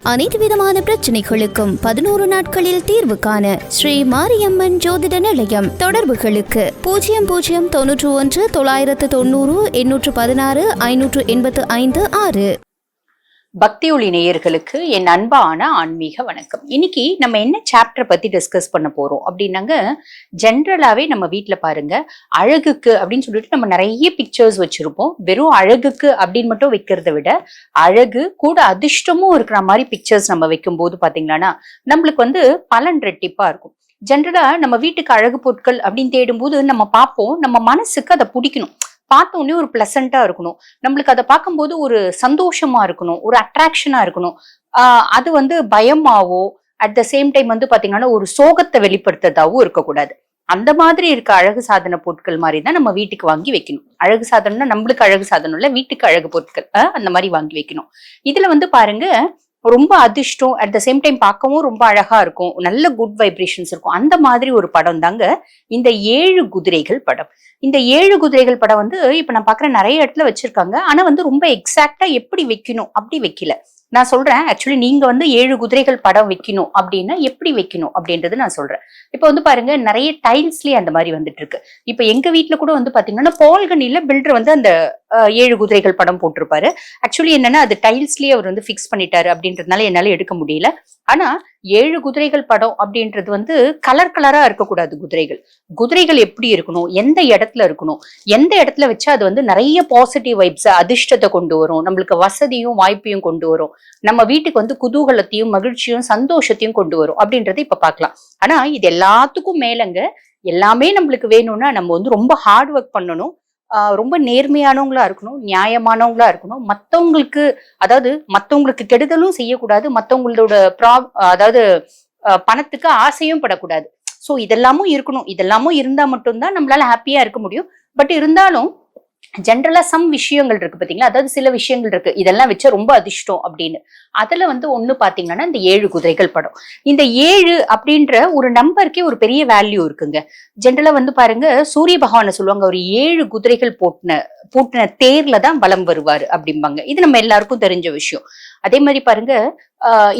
அனைத்து விதமான பிரச்சனைகளுக்கும் 11 நாட்களில் தீர்வு காண ஸ்ரீ மாரியம்மன் ஜோதிட நிலையம். தொடர்புகளுக்கு 0091 990 816 585 6. பக்தி ஒளி நேயர்களுக்கு என் அன்பான ஆன்மீக வணக்கம். இன்னைக்கு நம்ம என்ன சாப்டர் பத்தி டிஸ்கஸ் பண்ண போறோம் அப்படின்னாங்க, ஜென்ரலாவே நம்ம வீட்டுல பாருங்க, அழகுக்கு அப்படின்னு சொல்லிட்டு நம்ம நிறைய பிக்சர்ஸ் வச்சிருப்போம். வெறும் அழகுக்கு அப்படின்னு மட்டும் வைக்கிறத விட அழகு கூட அதிர்ஷ்டமும் இருக்கிற மாதிரி பிக்சர்ஸ் நம்ம வைக்கும் போது பாத்தீங்கன்னா நம்மளுக்கு பலன் ரெட்டிப்பா இருக்கும். ஜென்ரலா நம்ம வீட்டுக்கு அழகு பொருட்கள் அப்படின்னு தேடும் போது நம்ம பார்ப்போம், நம்ம மனசுக்கு அதை பிடிக்கணும், பார்த்த உடனே ஒரு பிளசண்டா இருக்கணும், நம்மளுக்கு அதை பார்க்கும்போது ஒரு சந்தோஷமா இருக்கணும், ஒரு அட்ராக்ஷனா இருக்கணும். அது பயமாவோ அட் த சேம் டைம் பாத்தீங்கன்னா ஒரு சோகத்தை வெளிப்படுத்துறதாவும் இருக்கக்கூடாது. அந்த மாதிரி இருக்க அழகு சாதன பொருட்கள் மாதிரி தான் நம்ம வீட்டுக்கு வாங்கி வைக்கணும். அழகு சாதனம்னா நம்மளுக்கு அழகு சாதனம் இல்ல, வீட்டுக்கு அழகு பொருட்கள் அந்த மாதிரி வாங்கி வைக்கணும். இதுல பாருங்க, ரொம்ப அதிர்ஷ்டம், அட் த சேம் டைம் பார்க்கவும் ரொம்ப அழகா இருக்கும், நல்ல குட் வைப்ரேஷன்ஸ் இருக்கும். அந்த மாதிரி ஒரு படம் தாங்க இந்த 7 குதிரைகள் படம். இந்த 7 குதிரைகள் படம் இப்ப நான் பாக்குறேன் நிறைய இடத்துல வச்சிருக்காங்க. ஆனா ரொம்ப எக்ஸாக்டா எப்படி வைக்கணும் அப்படி வைக்கல. நான் சொல்றேன், ஆக்சுவலி நீங்க 7 குதிரைகள் படம் வைக்கணும் அப்படின்னா எப்படி வைக்கணும் அப்படின்றது நான் சொல்றேன். இப்ப பாருங்க, நிறைய டைல்ஸ்லயே அந்த மாதிரி வந்துட்டு இருக்கு. இப்ப எங்க வீட்டுல கூட பாத்தீங்கன்னா பால்கனில பில்டர் அந்த 7 குதிரைகள் படம் போட்டிருப்பாரு. ஆக்சுவலி என்னன்னா அது டைல்ஸ்லயே அவர் பிக்ஸ் பண்ணிட்டாரு அப்படின்றதுனால என்னால எடுக்க முடியல. ஆனா 7 குதிரைகள் படம் அப்படின்றது கலர் கலரா இருக்கக்கூடாது. குதிரைகள் எப்படி இருக்கணும், எந்த இடத்துல இருக்கணும், எந்த இடத்துல வச்சா அது நிறைய பாசிட்டிவ் வைப்ஸ், அதிர்ஷ்டத்தை கொண்டு வரும், நம்மளுக்கு வசதியும் வாய்ப்பையும் கொண்டு வரும், நம்ம வீட்டுக்கு குதூகலத்தையும் மகிழ்ச்சியும் சந்தோஷத்தையும் கொண்டு வரும் அப்படின்றத இப்ப பார்க்கலாம். ஆனா இது எல்லாத்துக்கும் மேலங்க, எல்லாமே நம்மளுக்கு வேணும்னா நம்ம ரொம்ப ஹார்ட் ஒர்க் பண்ணணும், ரொம்ப நேர்மையானவங்களா இருக்கணும், நியாயமானவங்களா இருக்கணும், மத்தவங்களுக்கு கெடுதலும் செய்யக்கூடாது, மத்தவங்களோட அதாவது பணத்துக்கு ஆசையும் படக்கூடாது. சோ இதெல்லாமும் இருக்கணும். இதெல்லாமும் இருந்தா மட்டும்தான் நம்மளால ஹாப்பியா இருக்க முடியும். பட் இருந்தாலும் ஜென்ரலா சம் விஷயங்கள் இருக்கு பாத்தீங்களா, அதாவது சில விஷயங்கள் இருக்கு இதெல்லாம் வச்சா ரொம்ப அதிர்ஷ்டம் அப்படின்னு. அதுல ஒண்ணு பாத்தீங்கன்னா இந்த 7 குதிரைகள் படம். இந்த 7 அப்படின்ற ஒரு நம்பருக்கே ஒரு பெரிய வேல்யூ இருக்குங்க. ஜென்ரலா பாருங்க, சூரிய பகவானை சொல்லுவாங்க, ஒரு 7 குதிரைகள் பூட்டின தேர்ல தான் வலம் வருவாரு அப்படிம்பாங்க. இது நம்ம எல்லாருக்கும் தெரிஞ்ச விஷயம். அதே மாதிரி பாருங்க,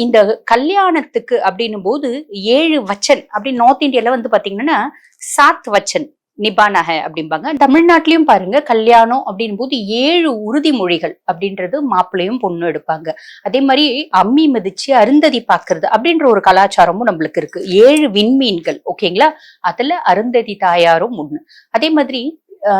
இந்த கல்யாணத்துக்கு அப்படின்னும் போது 7 வச்சன் அப்படின்னு நார்த் இந்தியால பாத்தீங்கன்னா சாத் வச்சன் நிபானக அப்படிம்பாங்க. தமிழ்நாட்டிலயும் பாருங்க, கல்யாணம் அப்படின் போது 7 உறுதிமொழிகள் அப்படின்றது மாப்பிள்ளையும் பொண்ணு எடுப்பாங்க. அதே மாதிரி அம்மி மிதிச்சு அருந்ததி பாக்குறது அப்படின்ற ஒரு கலாச்சாரமும் நம்மளுக்கு இருக்கு. 7 விண்மீன்கள், ஓகேங்களா, அதுல அருந்ததி தாயாரும் ஒண்ணு. அதே மாதிரி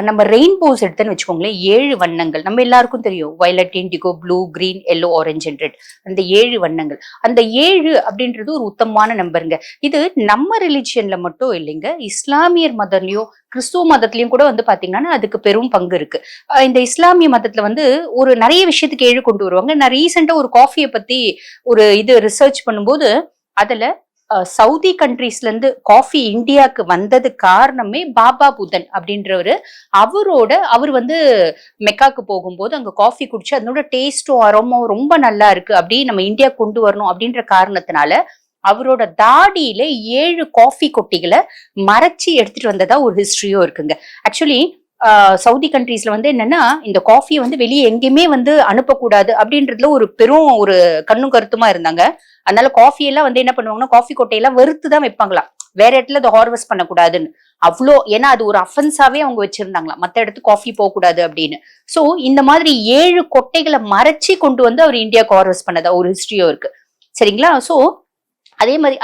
நம்ம ரெயின்போஸ் எடுத்துன்னு வச்சுக்கோங்களேன், 7 வண்ணங்கள் நம்ம எல்லாருக்கும் தெரியும், violet, indigo, blue, green, yellow, orange and red. அந்த 7 வண்ணங்கள், அந்த 7 அப்படின்றது ஒரு உத்தமமான நம்பருங்க. இது நம்ம ரிலிஜியன்ல மட்டும் இல்லைங்க, இஸ்லாமியர் மதத்திலயும் கிறிஸ்துவ மதத்திலயும் கூட பாத்தீங்கன்னா அதுக்கு பெரும் பங்கு இருக்கு. இந்த இஸ்லாமிய மதத்துல ஒரு நிறைய விஷயத்துக்கு 7 கொண்டு வருவாங்க. நான் ரீசெண்டா ஒரு காஃபியை பத்தி ஒரு ரிசர்ச் பண்ணும்போது அதுல சவுதி கண்ட்ரீஸ்ல இருந்து காஃபி இந்தியாவுக்கு வந்தது காரணமே பாபா புதன் அப்படின்றவரு. அவர் மெக்காக்கு போகும்போது அங்க காஃபி குடிச்சு அதனோட டேஸ்டும் அரோமாவும் ரொம்ப நல்லா இருக்கு, அப்படி நம்ம இந்தியா கொண்டு வரணும் அப்படின்ற காரணத்தினால அவரோட தாடியில 7 காஃபி கொட்டிகளை மறைச்சி எடுத்துட்டு வந்ததா ஒரு ஹிஸ்டரியும் இருக்குங்க. ஆக்சுவலி சவுதி கண்ட்ரீஸ்ல என்னன்னா இந்த காஃபியை வெளியே எங்கேயுமே அனுப்பக்கூடாது அப்படின்றதுல ஒரு பெரும் ஒரு கண்ணும் கருத்துமா இருந்தாங்க. அதனால காஃபி எல்லாம் என்ன பண்ணுவாங்கன்னா, காஃபி கொட்டையெல்லாம் வெறுத்துதான் வைப்பாங்களாம், வேற இடத்துல அதை ஹார்வெஸ்ட் பண்ணக்கூடாதுன்னு. ஏன்னா அது ஒரு அஃபென்ஸாவே அவங்க வச்சிருந்தாங்களாம், மத்த இடத்துக்கு காஃபி போகக்கூடாது அப்படின்னு. சோ இந்த மாதிரி 7 கொட்டைகளை மறைச்சி கொண்டு அவர் இந்தியாவுக்கு ஹார்வெஸ்ட் பண்ணதா ஒரு ஹிஸ்டரியும் இருக்கு, சரிங்களா. சோ அதே மாதிரி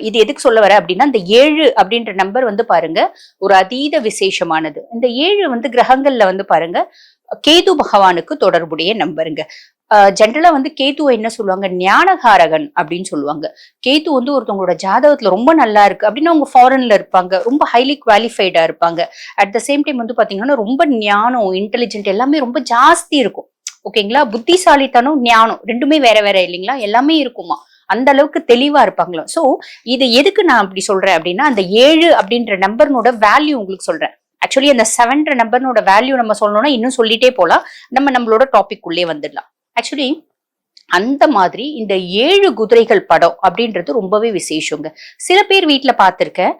இது எதுக்கு சொல்ல வர அப்படின்னா, இந்த 7 அப்படின்ற நம்பர் பாருங்க ஒரு அதீத விசேஷமானது. இந்த 7 கிரகங்கள்ல பாருங்க கேது பகவானுக்கு தொடர்புடைய நம்பருங்க. ஜென்ரலா கேதுவை என்ன சொல்லுவாங்க, ஞானகாரகன் அப்படின்னு சொல்லுவாங்க. கேது ஒருத்தவங்களோட ஜாதகத்துல ரொம்ப நல்லா இருக்கு அப்படின்னா அவங்க ஃபாரின்ல இருப்பாங்க, ரொம்ப ஹைலி குவாலிஃபைடா இருப்பாங்க. அட் த சேம் டைம் பாத்தீங்கன்னா ரொம்ப ஞானம், இன்டெலிஜென்ட் எல்லாமே ரொம்ப ஜாஸ்தி இருக்கும், ஓகேங்களா. புத்திசாலித்தனம், ஞானம் ரெண்டுமே வேற வேற இல்லைங்களா, எல்லாமே இருக்குமா, அந்த அளவுக்கு தெளிவா இருப்பாங்களா. சோ இது எதுக்கு நான் அப்படி சொல்றேன் அப்படின்னா, அந்த 7 அப்படின்ற நம்பர்னோட வேல்யூ உங்களுக்கு சொல்றேன். ஆக்சுவலி அந்த 7 நம்பர்னோட வேல்யூ நம்ம சொல்லணும்னா இன்னும் சொல்லிட்டே போலாம், நம்மளோட டாபிக் உள்ளே வந்துடலாம். ஆக்சுவலி அந்த மாதிரி இந்த 7 குதிரைகள் படம் அப்படின்றது ரொம்பவே விசேஷங்க. சில பேர் வீட்டுல பார்த்திருக்கேன்.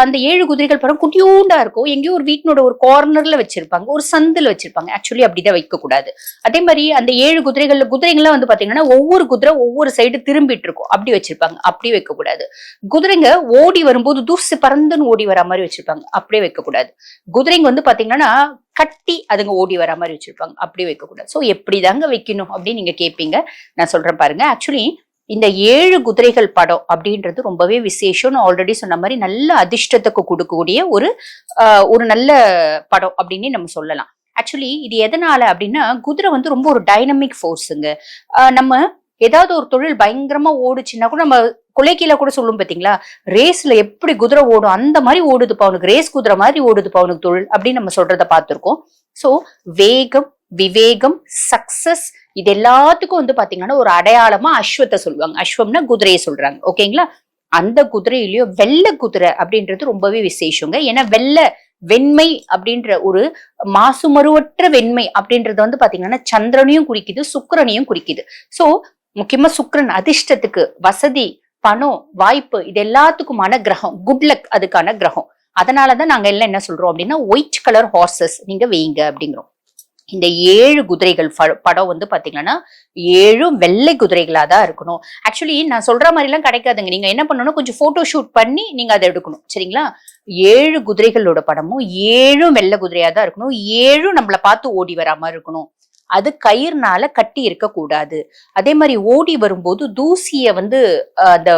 அந்த 7 குதிரைகள் படம் குட்டியூண்டா இருக்கும். எங்கேயோ ஒரு வீட்டினோட ஒரு கார்னர்ல வச்சிருப்பாங்க, ஒரு சந்துல வச்சிருப்பாங்க. ஆக்சுவலி அப்படிதான் வைக்க கூடாது. அதே மாதிரி அந்த 7 குதிரைகள்லாம் வந்து பாத்தீங்கன்னா ஒவ்வொரு குதிரை ஒவ்வொரு சைடு திரும்பிட்டு இருக்கும், அப்படி வச்சிருப்பாங்க. அப்படி வைக்க கூடாது. குதிரைங்க ஓடி வரும்போது தூசு பறந்துன்னு ஓடி வர மாதிரி வச்சிருப்பாங்க, அப்படியே வைக்க கூடாது. குதிரைங்க வந்து பாத்தீங்கன்னா கட்டி அதுங்க ஓடி வர மாதிரி வச்சிருப்பாங்க, அப்படி வைக்க கூடாது. சோ எப்படிதாங்க வைக்கணும் அப்படின்னு நீங்க கேட்பீங்க. நான் சொல்றேன் பாருங்க. ஆக்சுவலி இந்த 7 குதிரைகள் படம் அப்படின்றது ரொம்பவே விசேஷம். ஆல்ரெடி சொன்ன மாதிரி நல்ல அதிர்ஷ்டத்துக்கு கொடுக்கக்கூடிய ஒரு நல்ல படம் அப்படின்னு நம்ம சொல்லலாம். ஆக்சுவலி இது எதனால அப்படின்னா, குதிரை வந்து ரொம்ப ஒரு டைனமிக் ஃபோர்ஸுங்க. நம்ம ஏதாவது ஒரு தொழில் பயங்கரமா ஓடுச்சுன்னா கூட நம்ம கொலைக்கீழ கூட சொல்லும் பாத்தீங்களா, ரேஸ்ல எப்படி குதிரை ஓடும் அந்த மாதிரி ஓடுதுப்பா அவனுக்கு, ரேஸ் குதிரை மாதிரி ஓடுதுப்பா அவனுக்கு தொழில் அப்படின்னு நம்ம சொல்றத பார்த்திருக்கோம். சோ வேகம், விவேகம், சக்சஸ் இது எல்லாத்துக்கும் வந்து பாத்தீங்கன்னா ஒரு அடையாளமா அஸ்வத்தை சொல்லுவாங்க. அஸ்வம்னா குதிரையை சொல்றாங்க. ஓகேங்களா? அந்த குதிரையிலயோ வெள்ளை குதிரை அப்படின்றது ரொம்பவே விசேஷங்க. ஏன்னா வெண்மை அப்படின்ற ஒரு மாசுமருவற்ற வெண்மை அப்படின்றது வந்து பாத்தீங்கன்னா சந்திரனையும் குறிக்குது, சுக்கிரனையும் குறிக்குது. சோ முக்கியமா சுக்கிரன் அதிர்ஷ்டத்துக்கு, வசதி, பணம், வாய்ப்பு இது எல்லாத்துக்குமான கிரகம், குட் லக் அதுக்கான கிரகம். அதனாலதான் நாங்க எல்லாம் என்ன சொல்றோம் அப்படின்னா ஒயிட் கலர் ஹார்சஸ் நீங்க வைங்க அப்படிங்கிறோம். இந்த 7 குதிரைகள் படம் வந்து பாத்தீங்கன்னா 7 வெள்ளை குதிரைகளா தான் இருக்கணும். ஆக்சுவலி நான் சொல்ற மாதிரி எல்லாம் கிடைக்காதுங்க. நீங்க என்ன பண்ணணும், கொஞ்சம் போட்டோ ஷூட் பண்ணி நீங்க அதை எடுக்கணும். சரிங்களா? 7 குதிரைகளோட படமும் 7 வெள்ளை குதிரையா தான் இருக்கணும். 7 நம்மள பார்த்து ஓடி வரா மாதிரி இருக்கணும். அது கயிறுனால கட்டி இருக்க கூடாது. அதே மாதிரி ஓடி வரும்போது தூசிய வந்து அந்த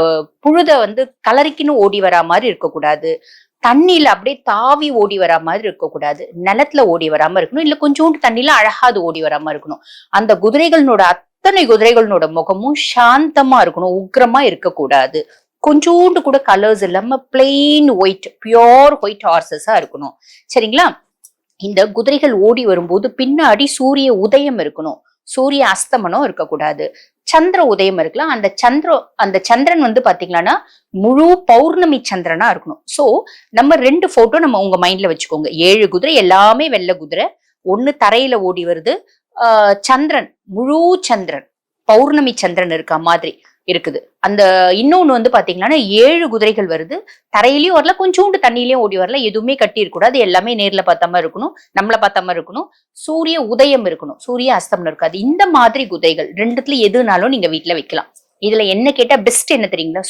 புழுத வந்து கலரிக்கின்னு ஓடி வரா மாதிரி இருக்கக்கூடாது. தண்ணியில அப்படியே தாவி ஓடி வரா மாதிரி இருக்கக்கூடாது. நிலத்துல ஓடி வராம இருக்கணும். இல்ல கொஞ்சோண்டு தண்ணியில அழகாது ஓடி வராம இருக்கணும். அந்த அத்தனை குதிரைகளோட முகமும் சாந்தமா இருக்கணும், உக்ரமா இருக்கக்கூடாது. கொஞ்சோண்டு கூட கலர்ஸ் இல்லாம பிளெயின் ஒயிட், பியோர் ஒயிட் ஹார்சஸா இருக்கணும். சரிங்களா? இந்த குதிரைகள் ஓடி வரும்போது பின்னாடி சூரிய உதயம் இருக்கணும், சூரிய அஸ்தமனம் இருக்கக்கூடாது. சந்திர உதயம் இருக்கலாம். அந்த சந்திரன் வந்து பாத்தீங்கன்னா முழு பௌர்ணமி சந்திரனா இருக்கணும். சோ நம்ம 2 போட்டோ நம்ம உங்க மைண்ட்ல வச்சுக்கோங்க. 7 குதிரை எல்லாமே வெள்ளை குதிரை, ஒண்ணு தரையில ஓடி வருது. சந்திரன், முழு சந்திரன், பௌர்ணமி சந்திரன் இருக்க மாதிரி இருக்குது. அந்த இன்னொன்னு வந்து பாத்தீங்கன்னா 7 குதிரைகள் வருது, தரையிலயும் வரல, கொஞ்சோண்டு தண்ணியிலயும் ஓடி வரல, எதுவுமே கட்டி இருக்கக்கூடாது. எல்லாமே நேர்ல பார்த்த மாதிரி இருக்கணும், நம்மள பார்த்த மாதிரி இருக்கணும். சூரிய உதயம் இருக்கணும், சூரிய அஸ்தமனம் இருக்காது. இந்த மாதிரி குதிரைகள் 2த்துல எதுனாலும் நீங்க வீட்டுல வைக்கலாம். இதுல என்ன கேட்டா பெஸ்ட் என்ன தெரியுங்களா,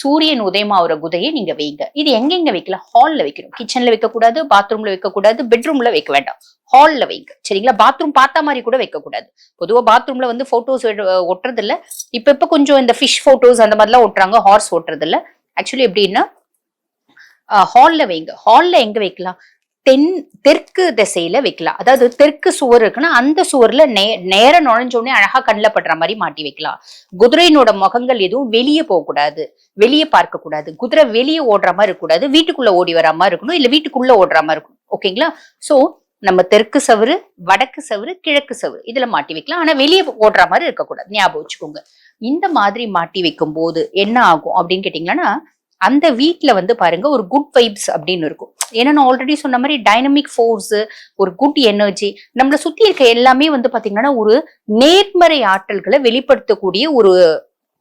சூரியன் உதயமாகிற குதிரையை நீங்க வைங்க. இது எங்க வைக்கலாம்? ஹால்ல வைக்கணும். கிச்சன்ல வைக்க கூடாது, பாத்ரூம்ல வைக்க கூடாது, பெட்ரூம்ல வைக்க வேண்டாம், ஹால்ல வைங்க. சரிங்களா? பாத்ரூம் பார்த்த மாதிரி கூட வைக்க கூடாது. பொதுவா பாத்ரூம்ல வந்து போட்டோஸ் ஒட்டுறது இல்ல. இப்ப கொஞ்சம் இந்த ஃபிஷ் போட்டோஸ் அந்த மாதிரிலாம் ஒட்டுறாங்க, ஹார்ஸ் ஒட்டுறது இல்ல. ஆக்சுவலி எப்படின்னா ஹால்ல வைங்க. ஹால்ல எங்க வைக்கலாம்? தெற்கு திசையில வைக்கலாம். அதாவது தெற்கு சுவர் இருக்குன்னா அந்த சுவர்ல நேர நுழைஞ்சோடனே அழகா கண்ணில் படுற மாதிரி மாட்டி வைக்கலாம். குதிரையினோட முகங்கள் எதுவும் வெளியே போக கூடாது, வெளியே பார்க்க கூடாது. குதிரை வெளியே ஓடுற மாதிரி இருக்கக்கூடாது, வீட்டுக்குள்ள ஓடி வர மாதிரி இருக்கணும், இல்ல வீட்டுக்குள்ள ஓடுற மாதிரி இருக்கணும். ஓகேங்களா? சோ நம்ம தெற்கு சவுறு, வடக்கு சவுறு, கிழக்கு சவுறு இதுல மாட்டி வைக்கலாம். ஆனா வெளியே ஓடுற மாதிரி இருக்கக்கூடாது, ஞாபகம் வச்சுக்கோங்க. இந்த மாதிரி மாட்டி வைக்கும் போது என்ன ஆகும் அப்படின்னு கேட்டீங்கன்னா, அந்த வீட்டுல வந்து பாருங்க ஒரு குட் வைப்ஸ் அப்படின்னு இருக்கும். ஏன்னா நான் ஆல்ரெடி சொன்ன மாதிரி டைனமிக் ஃபோர்ஸ், ஒரு குட் எனர்ஜி, நம்மளை சுத்தி இருக்க எல்லாமே வந்து பாத்தீங்கன்னா ஒரு நேர்மறை ஆற்றல்களை வெளிப்படுத்தக்கூடிய ஒரு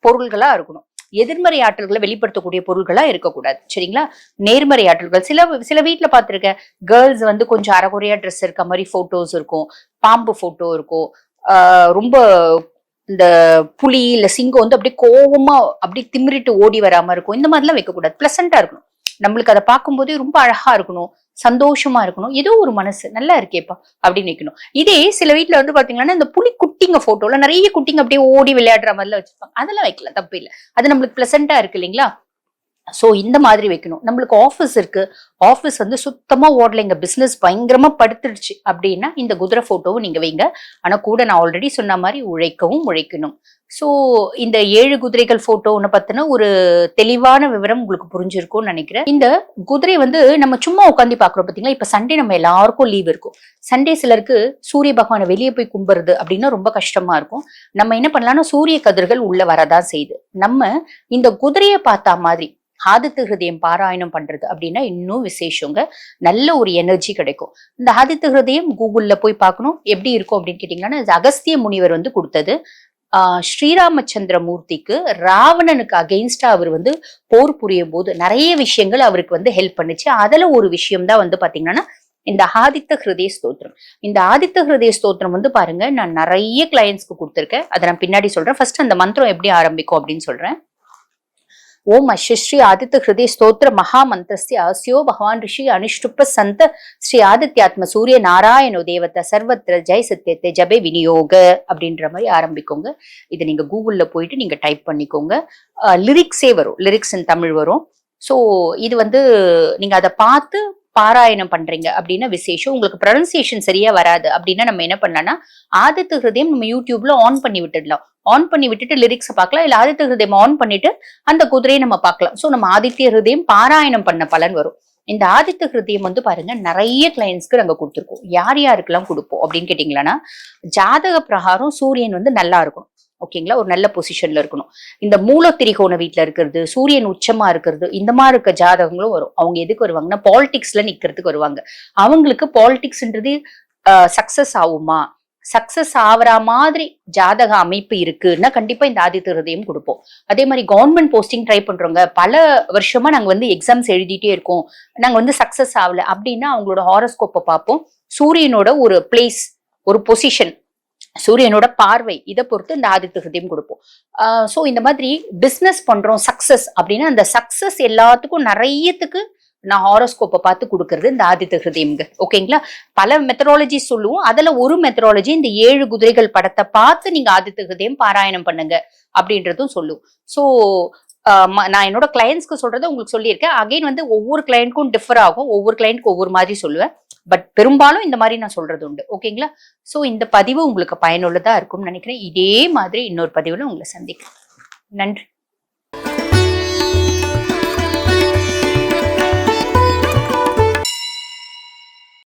பொருள்களா இருக்கணும். எதிர்மறை ஆற்றல்களை வெளிப்படுத்தக்கூடிய பொருள்களா இருக்கக்கூடாது. சரிங்களா? நேர்மறை ஆற்றல்கள். சில வீட்டுல பாத்திருக்க கேர்ள்ஸ் வந்து கொஞ்சம் அரைகுறையா ட்ரெஸ் இருக்க மாதிரி போட்டோஸ் இருக்கும், பாம்பு போட்டோ இருக்கும், ரொம்ப இந்த புலி இல்ல சிங்கம் வந்து அப்படியே கோவமா அப்படியே திமிரிட்டு ஓடி வராம இருக்கும். இந்த மாதிரிலாம் வைக்கக்கூடாது. பிளசண்டா இருக்கணும். நம்மளுக்கு அதை பார்க்கும்போதே ரொம்ப அழகா இருக்கணும், சந்தோஷமா இருக்கணும், ஏதோ ஒரு மனசு நல்லா இருக்கேப்பா அப்படின்னு வைக்கணும். இதே சில வீட்டுல வந்து பாத்தீங்கன்னா இந்த புலி குட்டிங்க போட்டோல நிறைய குட்டிங்க அப்படியே ஓடி விளையாடுற மாதிரிலாம் வச்சிருப்பாங்க. அதெல்லாம் வைக்கலாம், தப்பு இல்லை. அது நம்மளுக்கு பிளசண்டா இருக்கு இல்லைங்களா? சோ இந்த மாதிரி வைக்கணும். நம்மளுக்கு ஆஃபீஸ் இருக்கு, ஆஃபீஸ் வந்து சுத்தமா ஓடலைங்க, பிசினஸ் பயங்கரமா படுத்துடுச்சு அப்படின்னா இந்த குதிரை போட்டோவும் நீங்க வைங்க. ஆனா கூட நான் ஆல்ரெடி சொன்ன மாதிரி உழைக்கணும். சோ இந்த 7 குதிரைகள் போட்டோன்னு பத்தின ஒரு தெளிவான விவரம் உங்களுக்கு புரிஞ்சிருக்கும்னு நினைக்கிறேன். இந்த குதிரை வந்து நம்ம சும்மா உட்காந்து பாக்குறோம் பாத்தீங்களா? இப்ப சண்டே நம்ம எல்லாருக்கும் லீவ் இருக்கும். சண்டே சிலருக்கு சூரிய பகவானை வெளியே போய் கும்பிடுறது அப்படின்னா ரொம்ப கஷ்டமா இருக்கும். நம்ம என்ன பண்ணலாம்னா சூரிய கதிர்கள் உள்ள வரதான் செய்யுது. நம்ம இந்த குதிரையை பார்த்தா மாதிரி ஆதித்த ஹிருதயம் பாராயணம் பண்றது அப்படின்னா இன்னும் விசேஷங்க. நல்ல ஒரு எனர்ஜி கிடைக்கும். இந்த ஆதித்த ஹிருதயம் கூகுள்ல போய் பார்க்கணும் எப்படி இருக்கும் அப்படின்னு கேட்டீங்கன்னா, அகஸ்திய முனிவர் வந்து கொடுத்தது. ஸ்ரீராமச்சந்திர மூர்த்திக்கு ராவணனுக்கு அகெயின்ஸ்டா அவர் வந்து போர் புரியும் போது நிறைய விஷயங்கள் அவருக்கு வந்து ஹெல்ப் பண்ணுச்சு. அதுல ஒரு விஷயம் தான் வந்து பாத்தீங்கன்னா இந்த ஆதித்த ஹிருதய ஸ்தோத்திரம். இந்த ஆதித்த ஹிருதய ஸ்தோத்திரம் வந்து பாருங்க, நான் நிறைய கிளையன்ஸ்க்கு கொடுத்துருக்கேன். அதை நான் பின்னாடி சொல்றேன். ஃபர்ஸ்ட் அந்த மந்திரம் எப்படி ஆரம்பிக்கும் அப்படின்னு சொல்றேன். ஓம் அஸ்ரீ ஆதித்த ஹிருதய ஸ்தோத்திர மகா மந்திரஸ்ய ஆசியோ பகவான் ரிஷி அனுஷ்டுப்ப சந்த ஸ்ரீ ஆதித்யாத்ம சூரிய நாராயணோ தேவத சர்வத்திர ஜெய் சத்தியத்தை ஜபே விநியோக அப்படின்ற மாதிரி ஆரம்பிக்கோங்க. இதை நீங்க கூகுள்ல போயிட்டு நீங்க டைப் பண்ணிக்கோங்க. லிரிக்ஸே வரும், லிரிக்ஸ் இன் தமிழ் வரும். ஸோ இது வந்து நீங்க அதை பார்த்து பாராயணம் பண்றீங்க அப்படின்னா விசேஷம். உங்களுக்கு ப்ரொனன்சியேஷன் சரியா வராது அப்படின்னா நம்ம என்ன பண்ணலாம்னா ஆதித்த ஹிருதயம் நம்ம யூடியூப்ல ஆன் பண்ணி விட்டுடலாம். ஆன் பண்ணி விட்டுட்டு லிரிக்ஸை பார்க்கலாம். இல்ல ஆதித்ய ஹிருதயம் ஆன் பண்ணிட்டு அந்த குதிரையை நம்ம பார்க்கலாம். ஸோ நம்ம ஆதித்ய ஹிருதயம் பாராயணம் பண்ண பலன் வரும். இந்த ஆதித்த ஹிருதயம் வந்து பாருங்க நிறைய கிளைண்ட்ஸ்க்கு நாங்க கொடுத்துருக்கோம். யார் யாருக்கெல்லாம் கொடுப்போம் அப்படின்னு கேட்டீங்கன்னா, ஜாதக பிரகாரம் சூரியன் வந்து நல்லா இருக்கும், ஓகேங்களா, ஒரு நல்ல பொசிஷன்ல இருக்கணும். இந்த மூல திரிகோண வீட்டுல இருக்கிறது, சூரியன் உச்சமா இருக்கிறது, இந்த மாதிரி இருக்க ஜாதகங்களும் வரும். அவங்க எதுக்கு வருவாங்கன்னா பாலிடிக்ஸ்ல நிக்கிறதுக்கு வருவாங்க. அவங்களுக்கு பாலிடிக்ஸ்ன்றது சக்சஸ் ஆகுமா, சக்சஸ் ஆகிற மாதிரி ஜாதக அமைப்பு இருக்குன்னா கண்டிப்பா இந்த ஆதித்த ஹிருதயம் கொடுப்போம். அதே மாதிரி கவர்மெண்ட் போஸ்டிங் ட்ரை பண்றவங்க, பல வருஷமா நாங்க வந்து எக்ஸாம்ஸ் எழுதிட்டே இருக்கோம், நாங்க வந்து சக்சஸ் ஆகல அப்படின்னா அவங்களோட ஹாரோஸ்கோப்பை பார்ப்போம். சூரியனோட ஒரு பிளேஸ், ஒரு பொசிஷன், சூரியனோட பார்வை, இதை பொறுத்து இந்த ஆதித்த ஹிருதயம் கொடுப்போம். ஸோ இந்த மாதிரி பிஸ்னஸ் பண்றோம் சக்சஸ் அப்படின்னா அந்த சக்சஸ் எல்லாத்துக்கும் நிறையத்துக்கு நான் ஹாரோஸ்கோப்பை பார்த்து கொடுக்கறது இந்த ஆதித்த ஹிருதயம்ங்க, ஓகேங்களா. பல மெத்தடாலஜி சொல்லுவோம். அதுல ஒரு மெத்தடாலஜி இந்த 7 குதிரைகள் படத்தை பார்த்து நீங்க ஆதித்த ஹிருதயம் பாராயணம் பண்ணுங்க அப்படின்றதும் சொல்லுவோம். ஸோ நான் என்னோட கிளையன்ஸ்க்கு சொல்றதை உங்களுக்கு சொல்லியிருக்கேன். அகைன் வந்து ஒவ்வொரு கிளையண்ட்க்கும் டிஃபர் ஆகும், ஒவ்வொரு கிளையண்ட்க்கு ஒவ்வொரு மாதிரி சொல்லுவேன். பட் பெரும்பாலும் இந்த மாதிரி நான் சொல்றது உண்டு, ஓகேங்களா. ஸோ இந்த பதிவு உங்களுக்கு பயனுள்ளதா இருக்கும்னு நினைக்கிறேன். இதே மாதிரி இன்னொரு பதிவுல உங்களை சந்திக்கிறேன். நன்றி.